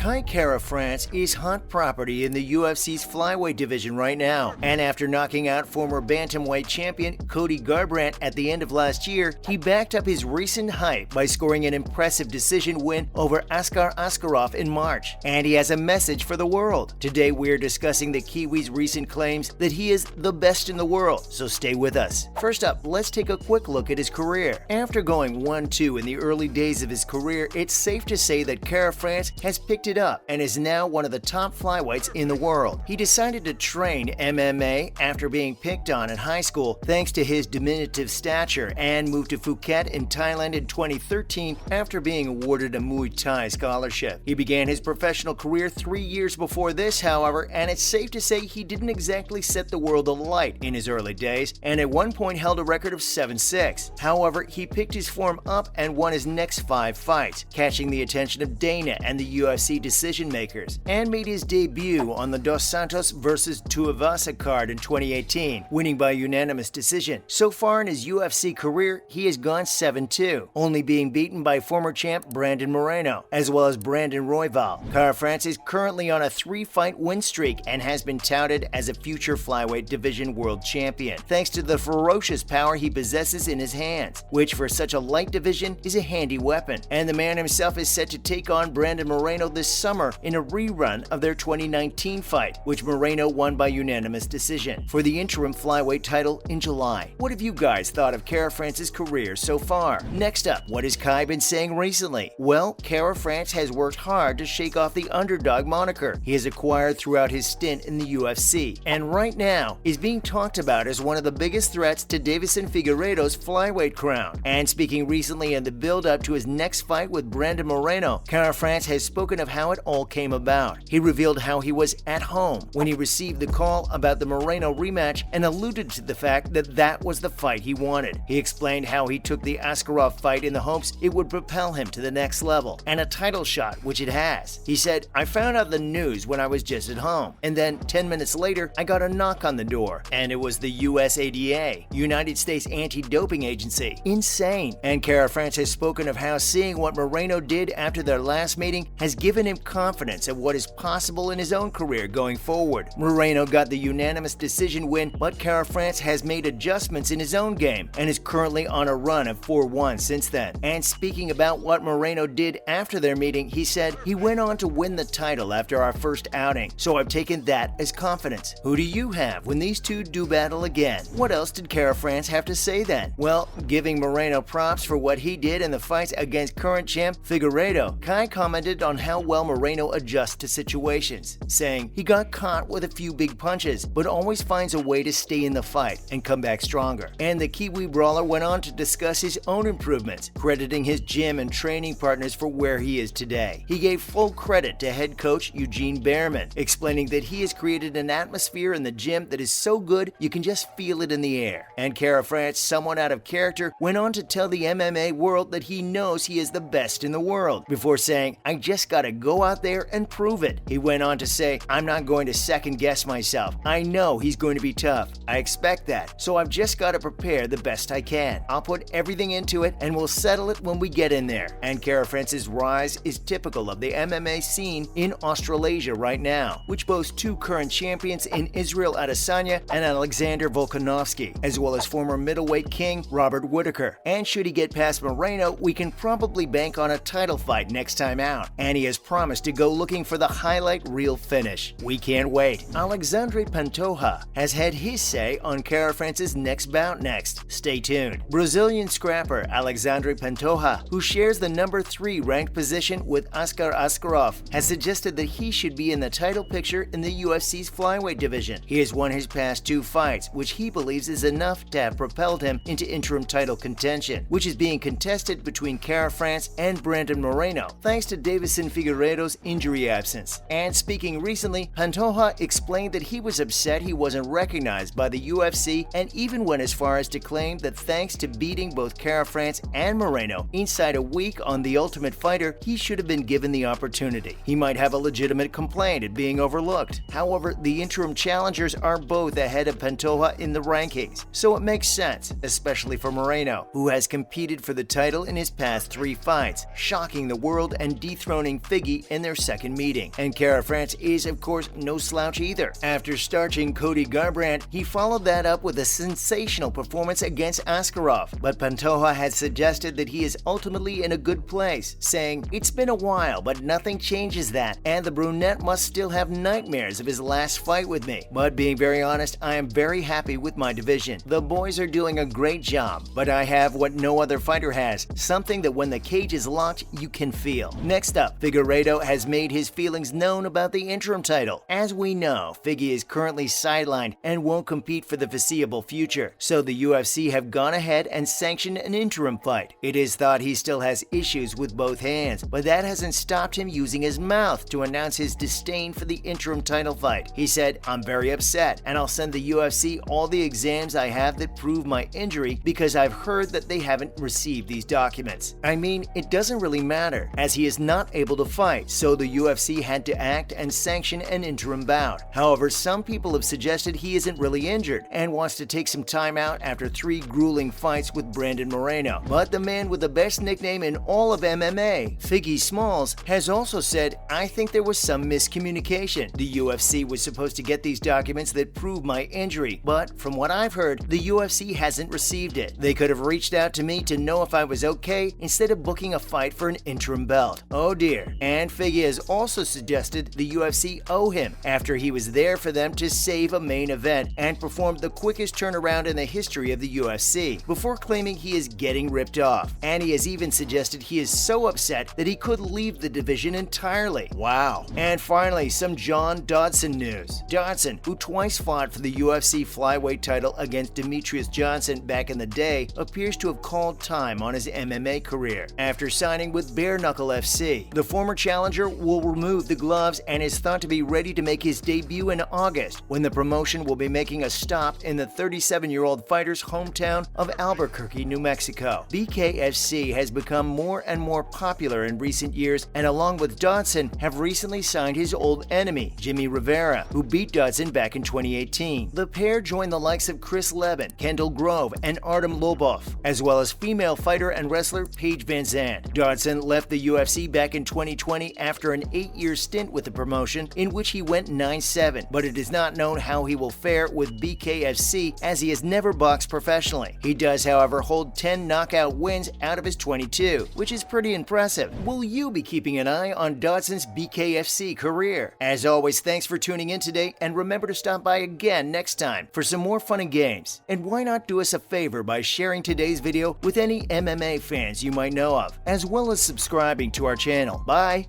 Kara France is hot property in the UFC's flyweight division right now, and after knocking out former bantamweight champion Cody Garbrandt at the end of last year, he backed up his recent hype by scoring an impressive decision win over Askar Askarov in March. And he has a message for the world. Today we're discussing the Kiwi's recent claims that he is the best in the world, so stay with us. First up, let's take a quick look at his career. After going 1-2 in the early days of his career, it's safe to say that Kara France has picked it up and is now one of the top flyweights in the world. He decided to train MMA after being picked on in high school thanks to his diminutive stature, and moved to Phuket in Thailand in 2013 after being awarded a Muay Thai scholarship. He began his professional career 3 years before this, however, and it's safe to say he didn't exactly set the world alight in his early days, and at one point held a record of 7-6. However, he picked his form up and won his next 5 fights, catching the attention of Dana and the UFC decision makers, and made his debut on the Dos Santos vs. Tuivasa card in 2018, winning by unanimous decision. So far in his UFC career, he has gone 7-2, only being beaten by former champ Brandon Moreno, as well as Brandon Royval. Kara France is currently on a 3-fight win streak and has been touted as a future flyweight division world champion, thanks to the ferocious power he possesses in his hands, which for such a light division is a handy weapon. And the man himself is set to take on Brandon Moreno this summer in a rerun of their 2019 fight, which Moreno won by unanimous decision, for the interim flyweight title in July. What have you guys thought of Kara France's career so far? Next up, what has Kai been saying recently? Well, Kara France has worked hard to shake off the underdog moniker he has acquired throughout his stint in the UFC, and right now is being talked about as one of the biggest threats to Deiveson Figueiredo's flyweight crown. And speaking recently in the build-up to his next fight with Brandon Moreno, Kara France has spoken of how it all came about. He revealed how he was at home when he received the call about the Moreno rematch and alluded to the fact that that was the fight he wanted. He explained how he took the Askarov fight in the hopes it would propel him to the next level and a title shot, which it has. He said, "I found out the news when I was just at home, and then 10 minutes later I got a knock on the door, and it was the USADA, United States Anti-Doping Agency. Insane." And Kara France has spoken of how seeing what Moreno did after their last meeting has given him confidence of what is possible in his own career going forward. Moreno got the unanimous decision win, but Kara France has made adjustments in his own game and is currently on a run of 4-1 since then. And speaking about what Moreno did after their meeting, he said, "He went on to win the title after our first outing, so I've taken that as confidence." Who do you have when these two do battle again? What else did Kara France have to say then? Well, giving Moreno props for what he did in the fights against current champ Figueiredo, Kai commented on how well Moreno adjusts to situations, saying, "He got caught with a few big punches, but always finds a way to stay in the fight and come back stronger." And the Kiwi brawler went on to discuss his own improvements, crediting his gym and training partners for where he is today. He gave full credit to head coach Eugene Behrman, explaining that he has created an atmosphere in the gym that is so good you can just feel it in the air. And Kara France, somewhat out of character, went on to tell the MMA world that he knows he is the best in the world, before saying, "I just gotta go out there and prove it." He went on to say, "I'm not going to second guess myself. I know he's going to be tough. I expect that. So I've just got to prepare the best I can. I'll put everything into it and we'll settle it when we get in there." And Kara France's rise is typical of the MMA scene in Australasia right now, which boasts 2 current champions in Israel Adesanya and Alexander Volkanovski, as well as former middleweight king Robert Whittaker. And should he get past Moreno, we can probably bank on a title fight next time out. And he has promised to go looking for the highlight reel finish. We can't wait. Alexandre Pantoja has had his say on Kara France's next bout next. Stay tuned. Brazilian scrapper Alexandre Pantoja, who shares the number 3 ranked position with Askar Askarov, has suggested that he should be in the title picture in the UFC's flyweight division. He has won his past 2 fights, which he believes is enough to have propelled him into interim title contention, which is being contested between Kara France and Brandon Moreno, thanks to Deiveson Figueiredo's injury absence. And speaking recently, Pantoja explained that he was upset he wasn't recognized by the UFC, and even went as far as to claim that thanks to beating both Kara France and Moreno inside a week on The Ultimate Fighter, he should have been given the opportunity. He might have a legitimate complaint at being overlooked. However, the interim challengers are both ahead of Pantoja in the rankings, so it makes sense, especially for Moreno, who has competed for the title in his past 3 fights, shocking the world and dethroning Figgy Figgy in their second meeting. And Garbrandt is, of course, no slouch either. After starching Cody Garbrandt, he followed that up with a sensational performance against Askarov, but Pantoja had suggested that he is ultimately in a good place, saying, "It's been a while, but nothing changes that, and the brunette must still have nightmares of his last fight with me. But being very honest, I am very happy with my division. The boys are doing a great job, but I have what no other fighter has, something that when the cage is locked, you can feel." Next up, Figueiredo has made his feelings known about the interim title. As we know, Figgy is currently sidelined and won't compete for the foreseeable future, so the UFC have gone ahead and sanctioned an interim fight. It is thought he still has issues with both hands, but that hasn't stopped him using his mouth to announce his disdain for the interim title fight. He said, "I'm very upset, and I'll send the UFC all the exams I have that prove my injury because I've heard that they haven't received these documents." I mean, it doesn't really matter, as he is not able to fight, so the UFC had to act and sanction an interim bout. However, some people have suggested he isn't really injured and wants to take some time out after 3 grueling fights with Brandon Moreno. But the man with the best nickname in all of MMA, Figgy Smalls, has also said, "I think there was some miscommunication. The UFC was supposed to get these documents that prove my injury, but from what I've heard, the UFC hasn't received it. They could have reached out to me to know if I was okay instead of booking a fight for an interim belt." Oh dear. And Figgy has also suggested the UFC owe him after he was there for them to save a main event and performed the quickest turnaround in the history of the UFC, before claiming he is getting ripped off. And he has even suggested he is so upset that he could leave the division entirely. Wow. And finally, some John Dodson news. Dodson, who twice fought for the UFC flyweight title against Demetrius Johnson back in the day, appears to have called time on his MMA career after signing with Bare Knuckle FC. The former challenger will remove the gloves and is thought to be ready to make his debut in August, when the promotion will be making a stop in the 37-year-old fighter's hometown of Albuquerque, New Mexico. BKFC has become more and more popular in recent years, and along with Dodson, have recently signed his old enemy, Jimmy Rivera, who beat Dodson back in 2018. The pair joined the likes of Chris Levin, Kendall Grove, and Artem Lobov, as well as female fighter and wrestler Paige Van Zandt. Dodson left the UFC back in 2020 after an 8-year stint with the promotion, in which he went 9-7, but it is not known how he will fare with BKFC, as he has never boxed professionally. He does, however, hold 10 knockout wins out of his 22, which is pretty impressive. Will you be keeping an eye on Dodson's BKFC career? As always, thanks for tuning in today, and remember to stop by again next time for some more fun and games. And why not do us a favor by sharing today's video with any MMA fans you might know of, as well as subscribing to our channel. Bye!